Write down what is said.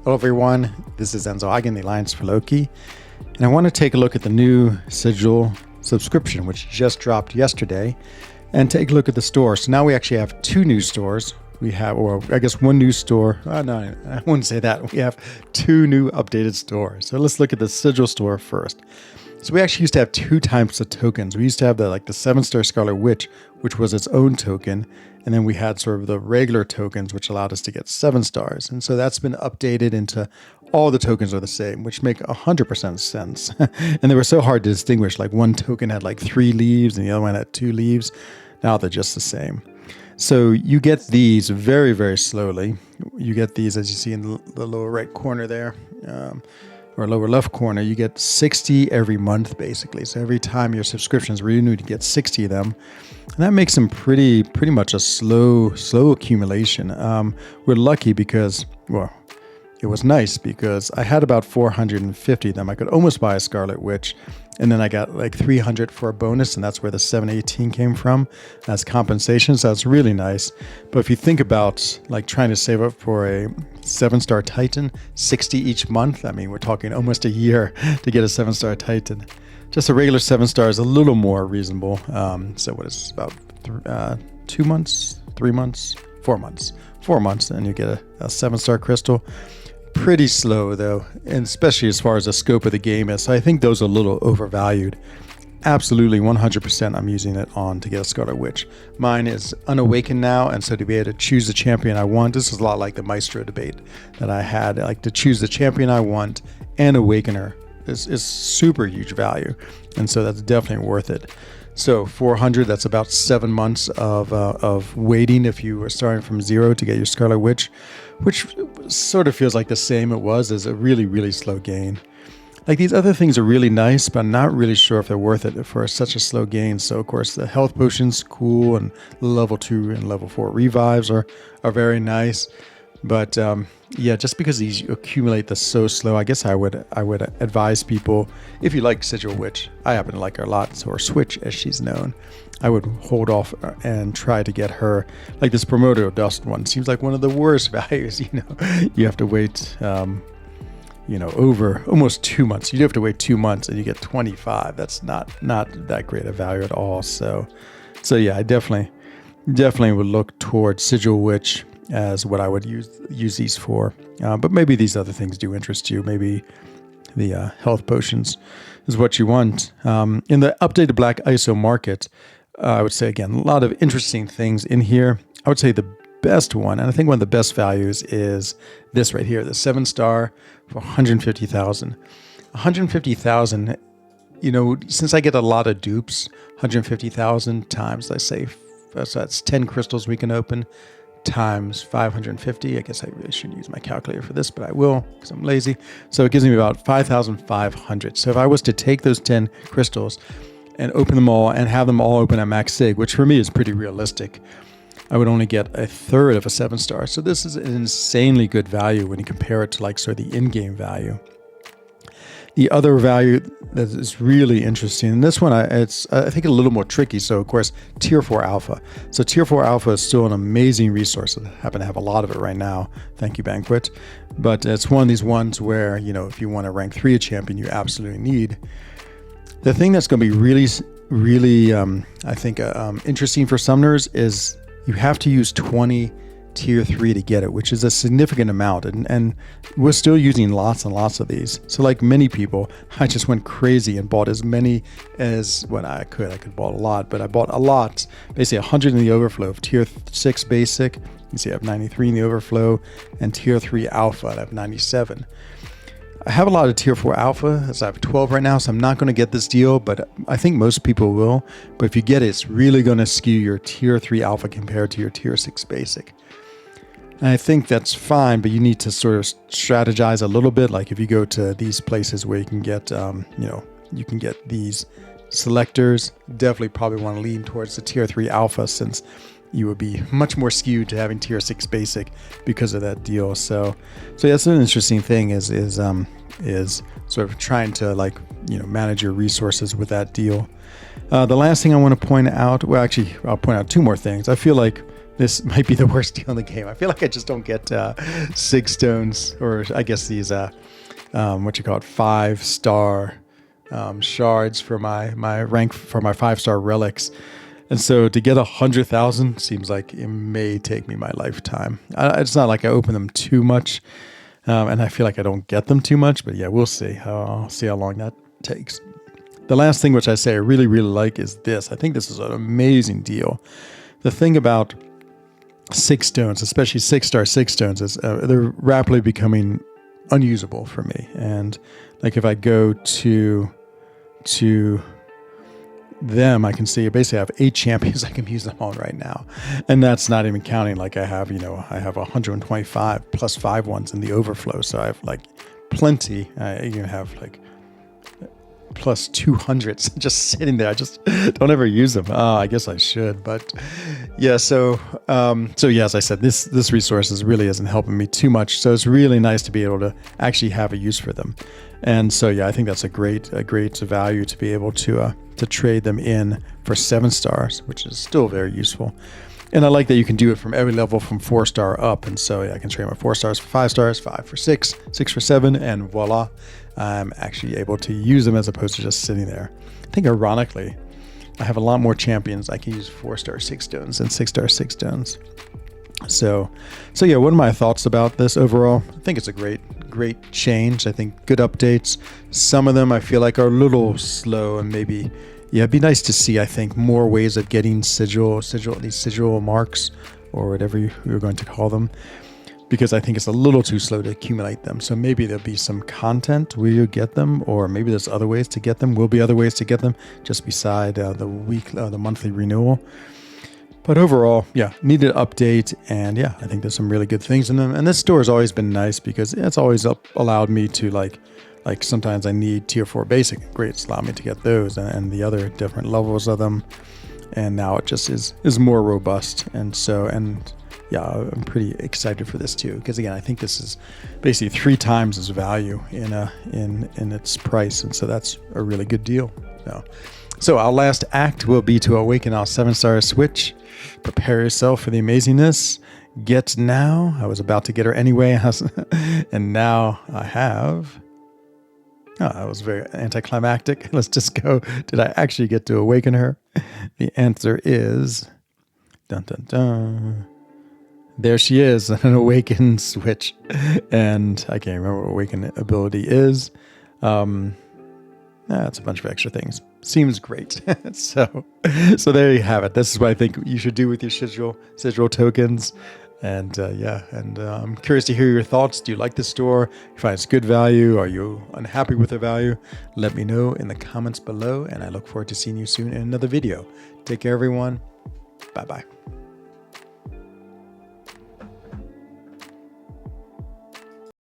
Hello everyone, this is Enzo Eigen, the Alliance for Loki, and I want to take a look at the new Sigil subscription, which just dropped yesterday, and take a look at the store. So now we actually have two new stores. We have, or I guess one new store. No, I wouldn't say that. We have two new updated stores. So let's look at the Sigil store first. So we actually used to have two types of tokens. We used to have the 7-star Scarlet Witch, which was its own token. And then we had sort of the regular tokens, which allowed us to get 7 stars. And so that's been updated into all the tokens are the same, which make 100% sense. And they were so hard to distinguish. Like one token had 3 leaves and the other one had 2 leaves. Now they're just the same. So you get these very, very slowly. You get these, as you see in the lower right corner there, or lower left corner, you get 60 every month, basically. So every time your subscription is renewed, you get 60 of them. And that makes them pretty much a slow accumulation. We're lucky because, well, it was nice because I had about 450 of them. I could almost buy a Scarlet Witch, and then I got 300 for a bonus, and that's where the 718 came from as compensation. So that's really nice. But if you think about trying to save up for a 7-star Titan, 60 each month, I mean, we're talking almost a year to get a 7-star Titan. Just a regular 7-star is a little more reasonable. So what is this, about 2 months, 3 months, 4 months? 4 months, and you get a 7-star crystal. Pretty slow though, and especially as far as the scope of the game is. So I think those are a little overvalued. Absolutely 100% I'm using it on to get a Scarlet Witch. Mine is unawakened now, and so to be able to choose the champion I want, this is a lot like the Maestro debate that I had. To choose the champion I want and awaken her is super huge value, and so that's definitely worth it. So 400, that's about 7 months of waiting if you were starting from 0 to get your Scarlet Witch, which sort of feels like the same it was as a really, really slow gain. These other things are really nice, but I'm not really sure if they're worth it for such a slow gain. So of course the health potions, cool, and level 2 and level 4 revives are very nice. But yeah, just because these accumulate this so slow, I guess I would advise people, if you like Sigil Witch, I happen to like her a lot, or Switch as she's known, I would hold off and try to get her. This Primordial Dust one seems like one of the worst values. You have to wait, over almost 2 months. You do have to wait 2 months and you get 25. That's not that great a value at all. So yeah, I definitely would look towards Sigil Witch as what I would use these for. But maybe these other things do interest you. Maybe the health potions is what you want. In the updated Black ISO market, I would say, again, a lot of interesting things in here. I would say the best one, and I think one of the best values, is this right here, the 7-star for 150,000. 150,000, since I get a lot of dupes, 150,000 times, let's say, so that's 10 crystals we can open, times 550. I guess I really shouldn't use my calculator for this, but I will because I'm lazy. So it gives me about 5,500. So if I was to take those 10 crystals and open them all and have them all open at max sig, which for me is pretty realistic, I would only get a third of a 7-star. So this is an insanely good value when you compare it to sort of the in-game value. The other value that is really interesting, and this one it's I think a little more tricky. So of course, Tier 4 Alpha. So Tier 4 Alpha is still an amazing resource. I happen to have a lot of it right now. Thank you, Banquet. But it's one of these ones where, if you want to rank 3 a champion, you absolutely need. The thing that's going to be really, I think, interesting for summoners is you have to use 20 Tier 3 to get it, which is a significant amount, and we're still using lots and lots of these. So like many people, I just went crazy and bought as many as what I could bought a lot, but I bought a lot, basically 100 in the overflow of Tier 6 basic. You see I have 93 in the overflow, and Tier 3 Alpha, I have 97. I have a lot of Tier 4 Alpha, as I have 12 right now, so I'm not going to get this deal, but I think most people will. But if you get it, it's really going to skew your Tier 3 Alpha compared to your Tier 6 basic. And I think that's fine, but you need to sort of strategize a little bit. If you go to these places where you can get, you can get these selectors, definitely probably want to lean towards the Tier 3 Alpha, since you would be much more skewed to having Tier 6 basic because of that deal. So that's an interesting thing is sort of trying to manage your resources with that deal. The last thing I want to point out, well, actually, I'll point out 2 more things. I feel like this might be the worst deal in the game. I feel like I just don't get 6 stones, or I guess these, 5-star shards for my rank, for my 5-star relics. And so to get 100,000 seems like it may take me my lifetime. It's not like I open them too much, and I feel like I don't get them too much, but yeah, we'll see. I'll see how long that takes. The last thing which I say I really, really like is this. I think this is an amazing deal. The thing about 6 stones, especially 6-star 6 stones, is they're rapidly becoming unusable for me. And like if I go to them, I can see I basically have 8 champions I can use them on right now. And that's not even counting like I have 125 plus 5 ones in the overflow. So I have like plenty. I even have like plus 200s just sitting there. I just don't ever use them. I guess I should, but yeah. So yeah, as I said, this resource really isn't helping me too much. So it's really nice to be able to actually have a use for them. And so yeah, I think that's a great value to be able to trade them in for 7 stars, which is still very useful. And I like that you can do it from every level from 4-star up. And so yeah, I can trade my 4 stars for 5 stars, 5 for 6, 6 for 7, and voila, I'm actually able to use them as opposed to just sitting there. I think ironically, I have a lot more champions I can use 4-star 6 stones than 6-star 6 stones. So yeah, what are my thoughts about this overall? I think it's a great change. I think good updates. Some of them I feel like are a little slow, and maybe, yeah, it'd be nice to see, I think, more ways of getting these sigil marks, or whatever you're going to call them, because I think it's a little too slow to accumulate them. So maybe there'll be some content where you get them, or maybe there's other ways to get them. Will be other ways to get them just beside the monthly renewal. But overall, yeah, needed an update, and yeah, I think there's some really good things in them. And this store has always been nice because it's always allowed me to like sometimes I need tier 4 basic. Great, it's allowed me to get those and the other different levels of them. And now it just is more robust. And yeah, I'm pretty excited for this too, because again, I think this is basically 3 times its value in its price, and so that's a really good deal. So our last act will be to awaken our 7-star switch. Prepare yourself for the amazingness. Get now. I was about to get her anyway, and now I have. Oh, that was very anticlimactic. Let's just go. Did I actually get to awaken her? The answer is, dun dun dun. There she is, an awakened switch, and I can't remember what awakened ability is. That's a bunch of extra things. Seems great. So there you have it. This is what I think you should do with your sigil tokens. And I'm curious to hear your thoughts. Do you like this store? You find it's good value? Are you unhappy with the value? Let me know in the comments below, and I look forward to seeing you soon in another video. Take care, everyone. Bye-bye.